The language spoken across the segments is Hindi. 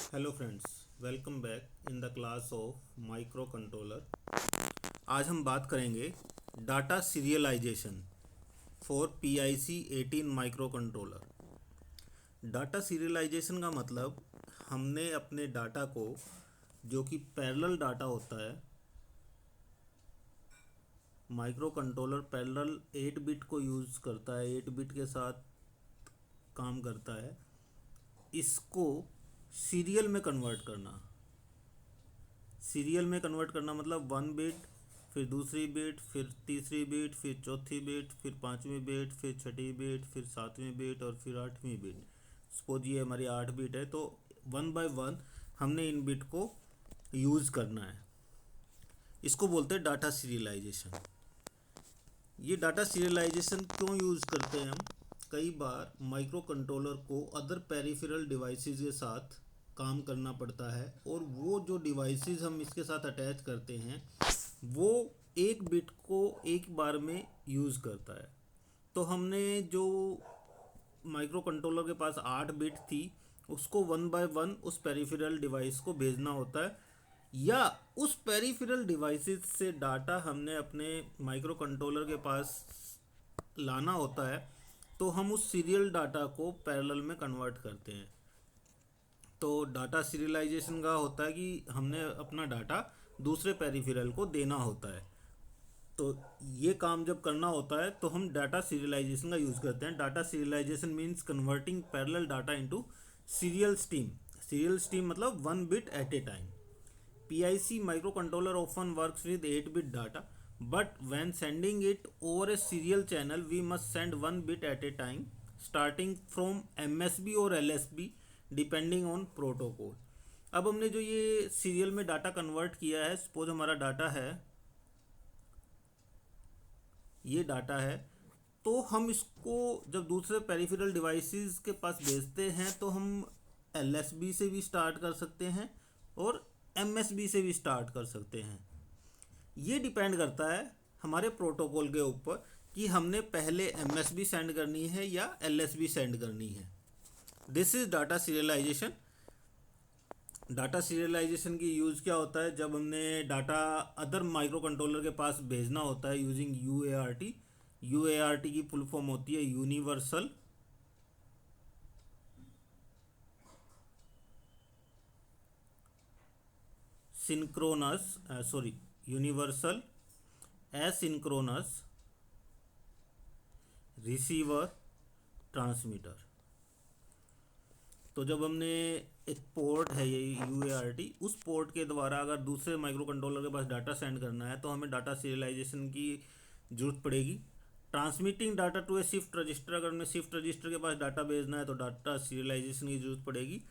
Hello friends, welcome back in the class of micro controller. आज हम बात करेंगे data serialisation for PIC 18 micro controller. Data serialisation का मतलब हमने अपने डाटा को, जो कि पैरेलल डाटा होता है, माइक्रो कंट्रोलर पैरेलल 8 बिट को यूज़ करता है, 8 बिट के साथ काम करता है। इसको सीरियल में कन्वर्ट करना, सीरियल में कन्वर्ट करना मतलब 1 बिट, फिर दूसरी बिट, फिर तीसरी बिट, फिर चौथी बिट, फिर पांचवी बिट, फिर छठी बिट, फिर सातवीं बिट और फिर आठवीं बिट। सपोज ये हमारी 8 बिट है, तो 1 बाय 1 हमने इन बिट को यूज़ करना है। इसको बोलते हैं डाटा सीरियलाइजेशन। ये डाटा सीरियलाइजेशन क्यों यूज़ करते हैं हम? कई बार माइक्रो कंट्रोलर को अदर पेरिफेरल डिवाइसेस के साथ काम करना पड़ता है, और वो जो डिवाइसेस हम इसके साथ अटैच करते हैं वो एक बिट को एक बार में यूज़ करता है। तो हमने जो माइक्रो कंट्रोलर के पास 8 बिट थी, उसको 1 बाय 1 उस पेरिफेरल डिवाइस को भेजना होता है, या उस पेरिफेरल डिवाइसेस से डाटा हमने अपने माइक्रो कंट्रोलर के पास लाना होता है। तो हम उस सीरियल डाटा को पैरेलल में कन्वर्ट करते हैं। तो डाटा सीरियलाइजेशन का होता है कि हमने अपना डाटा दूसरे पेरिफेरल को देना होता है। तो ये काम जब करना होता है तो हम डाटा सीरियलाइजेशन का यूज़ करते हैं। Data serialization means converting parallel data into serial stream. Serial stream मतलब 1 bit at a time. PIC microcontroller often works with 8 bit data, but when sending it over a serial channel, we must send 1 bit at a time, starting from MSB or LSB depending on protocol. अब हमने जो ये सीरियल में डाटा कन्वर्ट किया है, सपोज हमारा डाटा है, ये डाटा है, तो हम इसको जब दूसरे पेरिफेरल डिवाइसेस के पास भेजते हैं तो हम LSB से भी स्टार्ट कर सकते हैं और MSB से भी स्टार्ट कर सकते हैं। ये डिपेंड करता है हमारे प्रोटोकॉल के ऊपर कि हमने पहले MSB सेंड करनी है या LSB सेंड करनी है। This is data serialisation. Data serialisation की यूज़ क्या होता है? जब हमने डाटा अदर माइक्रो कंट्रोलर के पास भेजना होता है यूजिंग UART। UART की फुल फॉर्म होती है universal synchronous universal asynchronous receiver transmitter. तो जब हमने एक पोर्ट है ये UART, उस पोर्ट के द्वारा अगर दूसरे माइक्रो कंट्रोलर के पास डाटा सेंड करना है तो हमें डाटा सीरियलाइजेशन की ज़रूरत पड़ेगी। Transmitting data to a shift register, अगर हमने शिफ्ट रजिस्टर के पास डाटा भेजना है तो डाटा सीरियलाइजेशन की ज़रूरत पड़ेगी।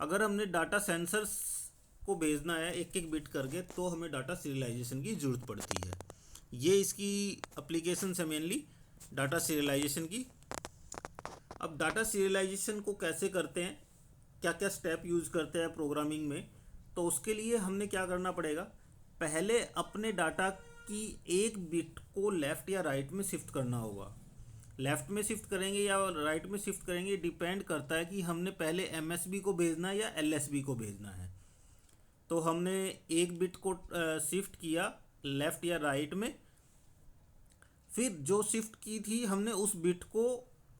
अगर हमने डाटा सेंसर्स को भेजना है एक एक बिट करके तो हमें डाटा सीरियलाइजेशन की ज़रूरत पड़ती है। ये इसकी एप्लीकेशन है मेनली डाटा सीरियलाइजेशन की। अब डाटा सीरियलाइजेशन को कैसे करते हैं, क्या क्या स्टेप यूज़ करते हैं प्रोग्रामिंग में, तो उसके लिए हमने क्या करना पड़ेगा? पहले अपने डाटा की एक बिट को लेफ़्ट या राइट में शिफ्ट करना होगा। लेफ़्ट में शिफ्ट करेंगे या राइट में शिफ्ट करेंगे, डिपेंड करता है कि हमने पहले MSB को भेजना है या LSB को भेजना है। तो हमने एक बिट को शिफ्ट किया लेफ़्ट या राइट में, फिर जो शिफ्ट की थी हमने उस बिट को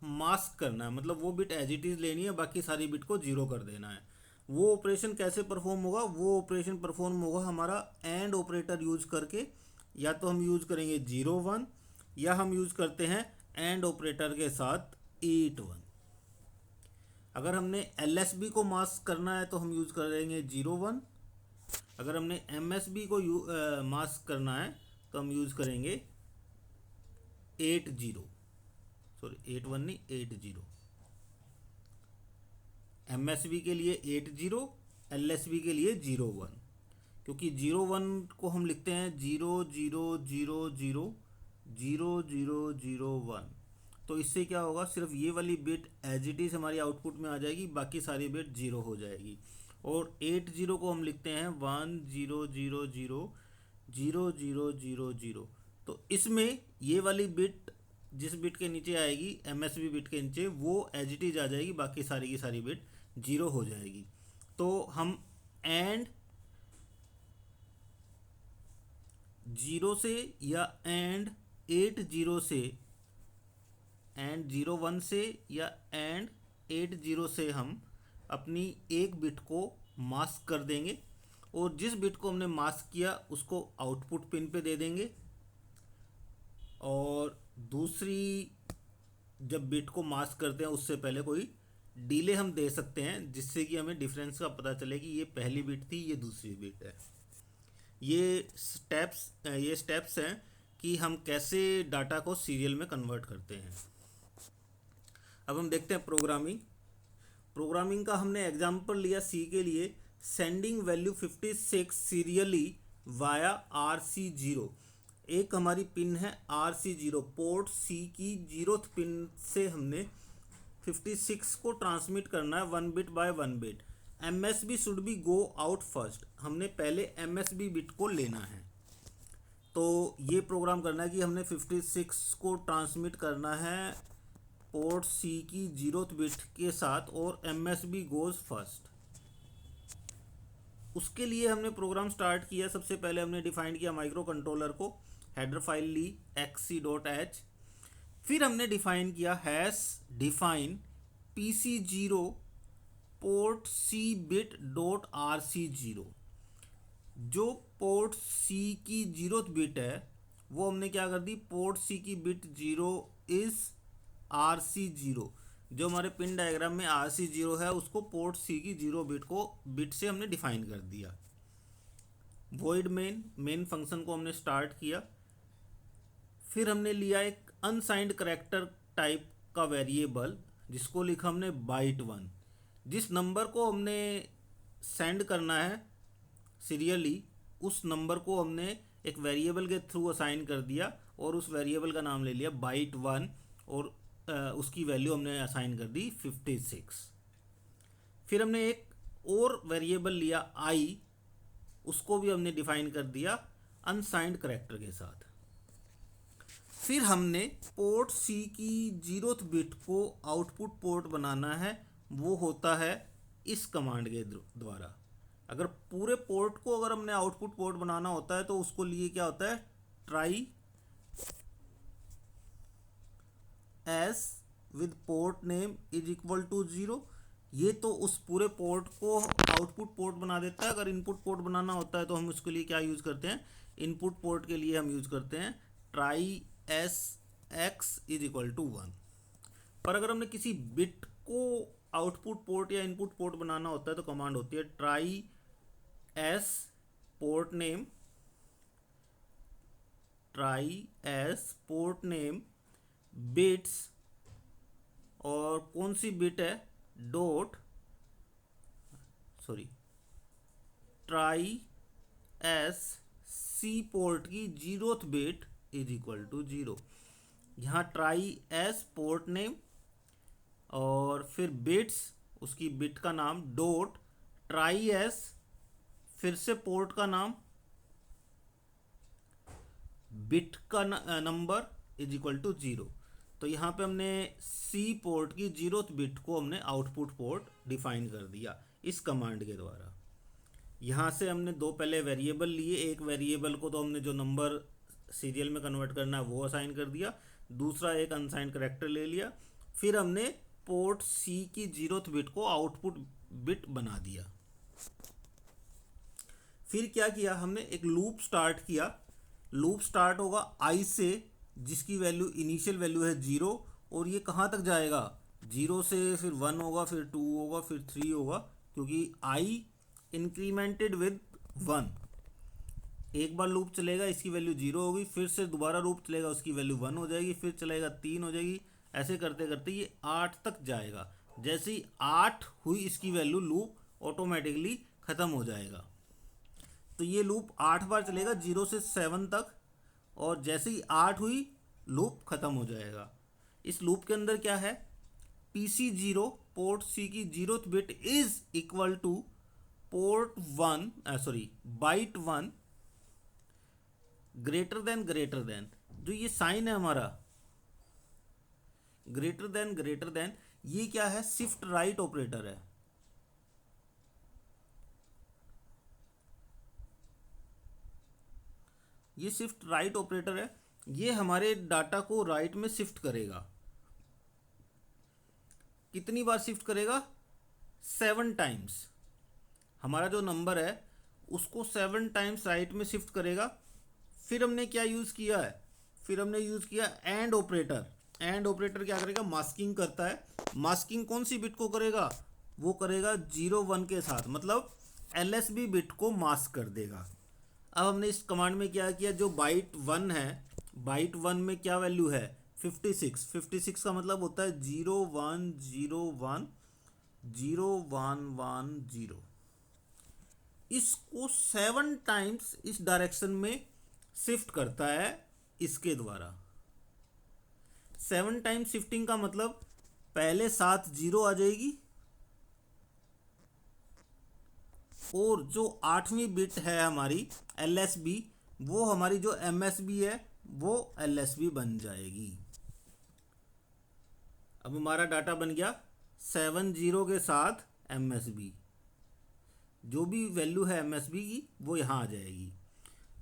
मास्क करना है, मतलब वो बिट एज इट इज़ लेनी है, बाकी सारी बिट को जीरो कर देना है। वो ऑपरेशन कैसे परफॉर्म होगा? वो ऑपरेशन परफॉर्म होगा हमारा एंड ऑपरेटर यूज करके। या तो हम यूज करेंगे 0 1, या हम यूज करते हैं एंड ऑपरेटर के साथ 8 1। अगर हमने LSB को मास्क करना है तो हम यूज करेंगे 0 1। अगर हमने MSB को मास्क करना है तो हम यूज करेंगे 8 0, सॉरी 8 1 नहीं 8 0। MSB के लिए 8 0, LSB के लिए 0 1, क्योंकि 0 1 को हम लिखते हैं 0 0 0 0 0 0 0 1। तो इससे क्या होगा? सिर्फ ये वाली बिट एज इट इज़ हमारी आउटपुट में आ जाएगी, बाकी सारी बिट 0 हो जाएगी। और 8 0 को हम लिखते हैं 1 0 0 0 0 0 0 0। तो इसमें ये वाली बिट जिस बिट के नीचे आएगी MSB बिट के नीचे, वो एज इट इज़ आ जाएगी, बाकी सारी की सारी बिट 0 हो जाएगी। तो हम एंड 0 से या एंड 80 से, एंड 01 से या एंड 80 से हम अपनी एक बिट को मास्क कर देंगे, और जिस बिट को हमने मास्क किया उसको आउटपुट पिन पे दे देंगे। और दूसरी, जब बिट को मास्क करते हैं उससे पहले कोई डिले हम दे सकते हैं, जिससे कि हमें डिफरेंस का पता चले कि ये पहली बिट थी, ये दूसरी बिट है। ये स्टेप्स हैं कि हम कैसे डाटा को सीरियल में कन्वर्ट करते हैं। अब हम देखते हैं प्रोग्रामिंग का हमने एग्जांपल लिया सी के लिए, sending value 56 serially via RC0। एक हमारी पिन है RC0, पोर्ट सी की 0th पिन से हमने 56 को ट्रांसमिट करना है 1 bit by 1 bit. MSB should be go out first, हमने पहले MSB बिट को लेना है। तो ये प्रोग्राम करना है कि हमने 56 को ट्रांसमिट करना है पोर्ट सी की 0th बिट के साथ, और MSB गोज फर्स्ट। उसके लिए हमने प्रोग्राम स्टार्ट किया। सबसे पहले हमने डिफाइन किया माइक्रो कंट्रोलर को, हेडर फाइल ली xc.h। फिर हमने डिफाइन किया hash define PC0 port C bit dot RC0। जो पोर्ट सी की 0th बिट है वो हमने क्या कर दी, पोर्ट सी की बिट 0 इज RC0। जो हमारे पिन डायग्राम में RC0 है उसको पोर्ट सी की 0 बिट से हमने डिफाइन कर दिया। वॉइड मेन फंक्शन को हमने स्टार्ट किया। फिर हमने लिया एक अनसाइंड करैक्टर टाइप का वेरिएबल, जिसको लिखा हमने byte1। जिस नंबर को हमने सेंड करना है सीरियली, उस नंबर को हमने एक वेरिएबल के थ्रू असाइन कर दिया, और उस वेरिएबल का नाम ले लिया byte1, और उसकी वैल्यू हमने असाइन कर दी 56। फिर हमने एक और वेरिएबल लिया i, उसको भी हमने डिफाइन कर दिया अनसाइंड करैक्टर के साथ। फिर हमने पोर्ट सी की 0th बिट को आउटपुट पोर्ट बनाना है, वो होता है इस कमांड के द्वारा। अगर पूरे पोर्ट को अगर हमने आउटपुट पोर्ट बनाना होता है तो उसको लिए क्या होता है, TRIS with port name is equal to 0। ये तो उस पूरे पोर्ट को आउटपुट पोर्ट बना देता है। अगर इनपुट पोर्ट बनाना होता है तो हम उसके लिए क्या यूज करते हैं, इनपुट पोर्ट के लिए हम यूज करते हैं TRIS X is equal to 1। पर अगर हमने किसी बिट को आउटपुट पोर्ट या इनपुट पोर्ट बनाना होता है तो कमांड होती है TRIS port name, TRIS port name bits, और कौन सी बिट है, dot TRIS C port की 0th bit is equal to 0। यहाँ ट्राई एस पोर्ट नेम और फिर बिट्स, उसकी बिट का नाम, डॉट ट्राई एस फिर से पोर्ट का नाम, बिट का नंबर इज इक्वल टू 0। तो यहाँ पे हमने सी पोर्ट की 0th बिट को हमने आउटपुट पोर्ट डिफाइन कर दिया इस कमांड के द्वारा। यहाँ से हमने दो पहले वेरिएबल लिए, एक वेरिएबल को तो हमने जो नंबर सीरियल में कन्वर्ट करना है वो असाइन कर दिया, दूसरा एक अनसाइन करैक्टर ले लिया। फिर हमने पोर्ट सी की 0th बिट को आउटपुट बिट बना दिया। फिर क्या किया हमने, एक लूप स्टार्ट किया। लूप स्टार्ट होगा आई से, जिसकी वैल्यू इनिशियल वैल्यू है 0, और ये कहाँ तक जाएगा, 0 से फिर 1 होगा, फिर 2 होगा, फिर 3 होगा, क्योंकि आई इंक्रीमेंटेड विद 1। एक बार लूप चलेगा, इसकी वैल्यू 0 होगी, फिर से दोबारा लूप चलेगा, उसकी वैल्यू 1 हो जाएगी, फिर चलेगा 3 हो जाएगी, ऐसे करते करते ये 8 तक जाएगा। जैसे ही 8 हुई इसकी वैल्यू, लूप ऑटोमेटिकली ख़त्म हो जाएगा। तो ये लूप 8 बार चलेगा 0 से 7 तक, और जैसे ही 8 हुई लूप ख़त्म हो जाएगा। इस लूप के अंदर क्या है, PC0 पोर्ट सी की 0th bit is equal to port 1 byte 1 greater than, जो ये साइन है हमारा ग्रेटर देन, ये क्या है, शिफ्ट राइट ऑपरेटर है। ये शिफ्ट राइट ऑपरेटर है, ये हमारे डाटा को राइट में शिफ्ट करेगा। कितनी बार शिफ्ट करेगा? 7 टाइम्स। हमारा जो नंबर है उसको 7 टाइम्स राइट में शिफ्ट करेगा। फिर हमने क्या यूज़ किया है? फिर हमने यूज़ किया एंड ऑपरेटर। एंड ऑपरेटर क्या करेगा? मास्किंग करता है। मास्किंग कौन सी बिट को करेगा? वो करेगा 0 1 के साथ, मतलब LSB बिट को मास्क कर देगा। अब हमने इस कमांड में क्या किया, जो बाइट 1 है, बाइट 1 में क्या वैल्यू है? 56। 56 का मतलब होता है 0 1 0 1 0 1 1 0। इसको 7 टाइम्स इस डायरेक्शन में शिफ्ट करता है इसके द्वारा। 7 टाइम्स शिफ्टिंग का मतलब पहले 7 0 आ जाएगी, और जो 8वीं बिट है हमारी LSB, वो हमारी जो MSB है वो LSB बन जाएगी। अब हमारा डाटा बन गया 7 0 के साथ MSB। जो भी वैल्यू है MSB की वो यहाँ आ जाएगी।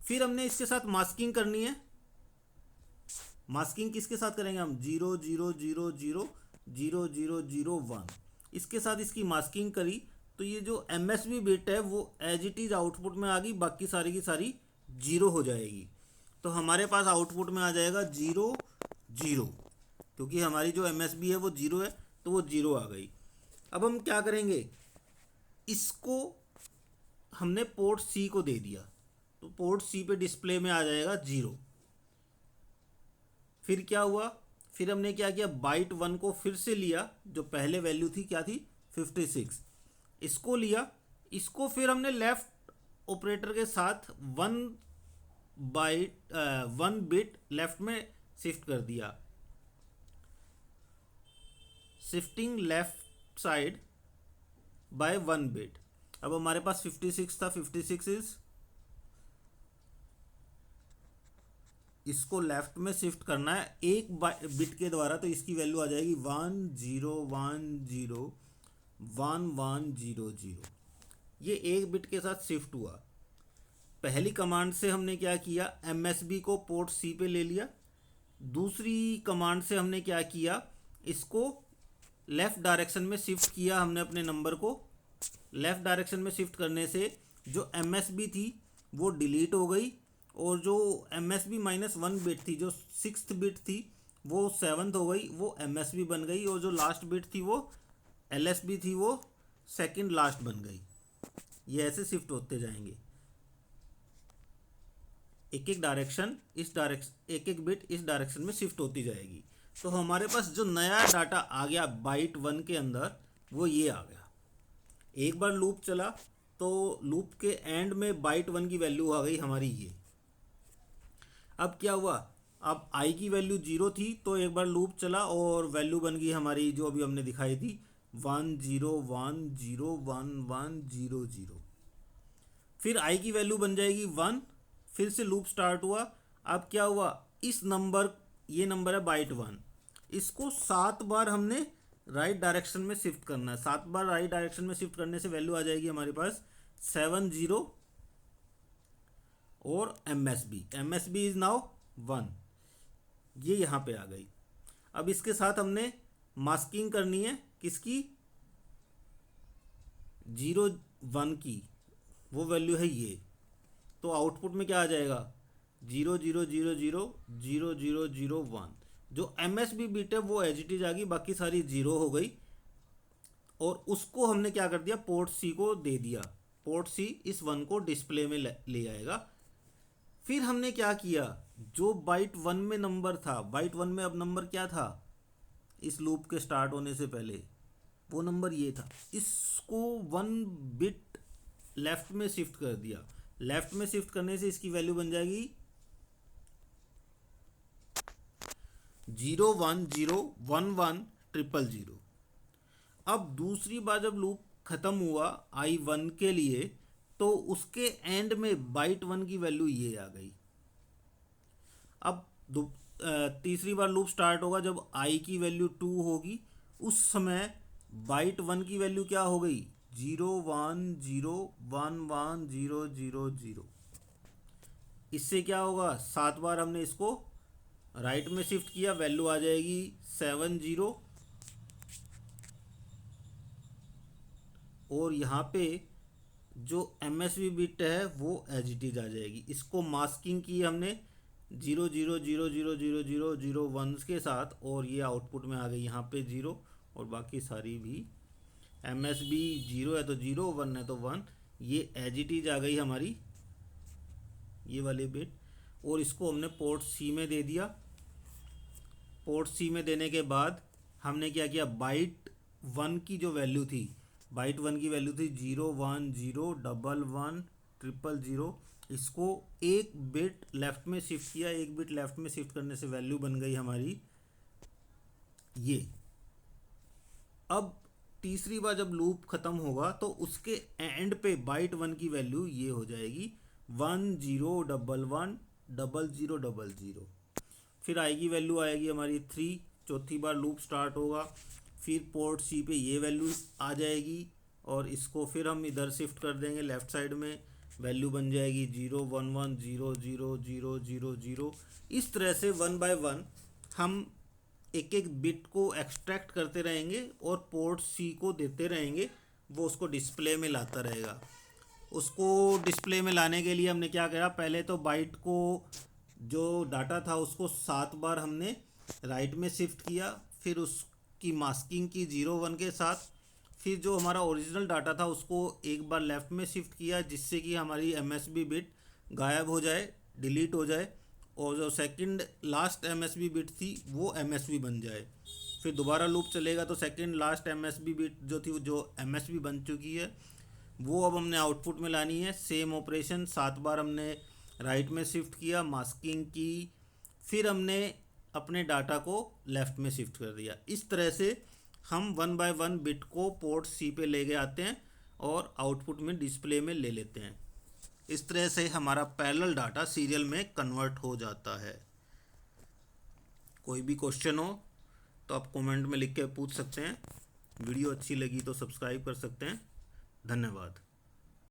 फिर हमने इसके साथ मास्किंग करनी है। मास्किंग किसके साथ करेंगे हम? 0 0 0 0 0 0 0 1। इसके साथ इसकी मास्किंग करी तो ये जो MSB बिट है वो एज इट इज़ आउटपुट में आ गई, बाकी सारी की सारी 0 हो जाएगी। तो हमारे पास आउटपुट में आ जाएगा 0 0, क्योंकि हमारी जो MSB है वो 0 है, तो वो 0 आ गई। अब हम क्या करेंगे? इसको हमने पोर्ट C को दे दिया, तो पोर्ट C पे डिस्प्ले में आ जाएगा 0। फिर क्या हुआ? फिर हमने क्या किया? बाइट 1 को फिर से लिया, जो पहले वैल्यू थी क्या थी? 56। इसको लिया, इसको फिर हमने लेफ्ट ऑपरेटर के साथ 1 बिट लेफ्ट में शिफ्ट कर दिया। Shifting left side by 1 bit. अब हमारे पास 56 था, 56 इज, इसको लेफ्ट में शिफ्ट करना है एक बिट के द्वारा, तो इसकी वैल्यू आ जाएगी 1 0 1 0 1 1 0 0। ये एक बिट के साथ शिफ्ट हुआ। पहली कमांड से हमने क्या किया? MSB को पोर्ट C पे ले लिया। दूसरी कमांड से हमने क्या किया? इसको लेफ़्ट डायरेक्शन में शिफ्ट किया हमने अपने नंबर को। लेफ़्ट डायरेक्शन में शिफ्ट करने से जो MSB थी वो डिलीट हो गई, और जो MSB -1 बिट थी, जो 6th बिट थी, वो 7th हो गई, वो MSB बन गई, और जो लास्ट बिट थी वो LSB थी, वो सेकंड लास्ट बन गई। ये ऐसे शिफ्ट होते जाएंगे, एक एक डायरेक्शन, इस डायरेक्शन, एक एक बिट इस डायरेक्शन में शिफ्ट होती जाएगी। तो हमारे पास जो नया डाटा आ गया बाइट 1 के अंदर, वो ये आ गया। एक बार लूप चला तो लूप के एंड में बाइट 1 की वैल्यू आ गई हमारी ये। अब क्या हुआ? अब I की वैल्यू 0 थी, तो एक बार लूप चला और वैल्यू बन गई हमारी जो अभी हमने दिखाई थी 1 0 1 0 1 1 0 0। फिर I की वैल्यू बन जाएगी 1, फिर से लूप स्टार्ट हुआ। अब क्या हुआ? इस नंबर, ये नंबर है बाइट 1, इसको 7 बार हमने राइट डायरेक्शन में शिफ्ट करना है। 7 बार राइट डायरेक्शन में शिफ्ट करने से वैल्यू आ जाएगी हमारे पास 7 0, और MSB इज नाउ 1, ये यहाँ पे आ गई। अब इसके साथ हमने मास्किंग करनी है किसकी? 0 1 की, वो वैल्यू है ये। तो आउटपुट में क्या आ जाएगा? 0 0 0 0 0 0 0 1। जो MSB बिट है वो एज इट इज आ गई, बाकी सारी 0 हो गई, और उसको हमने क्या कर दिया? पोर्ट C को दे दिया। पोर्ट C इस 1 को डिस्प्ले में ले आएगा। फिर हमने क्या किया? जो बाइट 1 में नंबर था, बाइट 1 में अब नंबर क्या था इस लूप के स्टार्ट होने से पहले? वो नंबर ये था। इसको 1 बिट लेफ्ट में शिफ्ट कर दिया। लेफ्ट में शिफ्ट करने से इसकी वैल्यू बन जाएगी 0 1 0 1 1 0 0। अब दूसरी बार जब लूप ख़त्म हुआ I1 के लिए, तो उसके एंड में बाइट 1 की वैल्यू ये आ गई। अब तीसरी बार लूप स्टार्ट होगा जब I की वैल्यू 2 होगी, उस समय बाइट 1 की वैल्यू क्या हो गई? 0 1 0 1 1 0 0 0। इससे क्या होगा, 7 बार हमने इसको राइट में शिफ्ट किया, वैल्यू आ जाएगी 70 और यहाँ पे जो MSB बिट है वो एज इट इज आ जाएगी। इसको मास्किंग की हमने 0 0 0 0 0 0 0 1 के साथ और ये आउटपुट में आ गई यहाँ पे 0 और बाकी सारी भी MSB 0 है तो 0, 1 है तो 1, ये एज इट इज आ गई हमारी ये वाली बिट। और इसको हमने पोर्ट C में दे दिया। पोर्ट C में देने के बाद हमने क्या किया, बाइट 1 की जो वैल्यू थी, बाइट 1 की वैल्यू थी 0 1 0 1 1 0 0 इसको एक बिट लेफ्ट में शिफ्ट किया। एक बिट लेफ्ट में शिफ्ट करने से वैल्यू बन गई हमारी ये। अब तीसरी बार जब लूप खत्म होगा तो उसके एंड पे बाइट 1 की वैल्यू ये हो जाएगी 1 0 1 1 0 0 0। फिर आएगी वैल्यू आएगी हमारी 3। चौथी बार लूप स्टार्ट होगा, फिर पोर्ट C पे ये वैल्यू आ जाएगी और इसको फिर हम इधर शिफ्ट कर देंगे लेफ़्ट साइड में, वैल्यू बन जाएगी 0 1 1 0 0 0 0 0। इस तरह से 1 बाय 1 हम एक एक बिट को एक्सट्रैक्ट करते रहेंगे और पोर्ट C को देते रहेंगे, वो उसको डिस्प्ले में लाता रहेगा। उसको डिस्प्ले में लाने के लिए हमने क्या करा, पहले तो बाइट को जो डाटा था उसको 7 बार हमने राइट में शिफ्ट किया, फिर उसकी मास्किंग की 0 1 के साथ, फिर जो हमारा ओरिजिनल डाटा था उसको एक बार लेफ़्ट में शिफ्ट किया जिससे कि हमारी MSB बिट गायब हो जाए, डिलीट हो जाए और जो सेकंड लास्ट MSB बिट थी वो MSB बन जाए। फिर दोबारा लूप चलेगा तो सेकंड लास्ट MSB बिट जो थी जो MSB बन चुकी है वो अब हमने आउटपुट में लानी है। सेम ऑपरेशन 7 बार हमने राइट में शिफ्ट किया, मास्किंग की, फिर हमने अपने डाटा को लेफ़्ट में शिफ्ट कर दिया। इस तरह से हम 1 बाय 1 बिट को पोर्ट C पे ले के आते हैं और आउटपुट में डिस्प्ले में ले लेते हैं। इस तरह से हमारा पैरेलल डाटा सीरियल में कन्वर्ट हो जाता है। कोई भी क्वेश्चन हो तो आप कमेंट में लिख के पूछ सकते हैं। वीडियो अच्छी लगी तो सब्सक्राइब कर सकते हैं। धन्यवाद।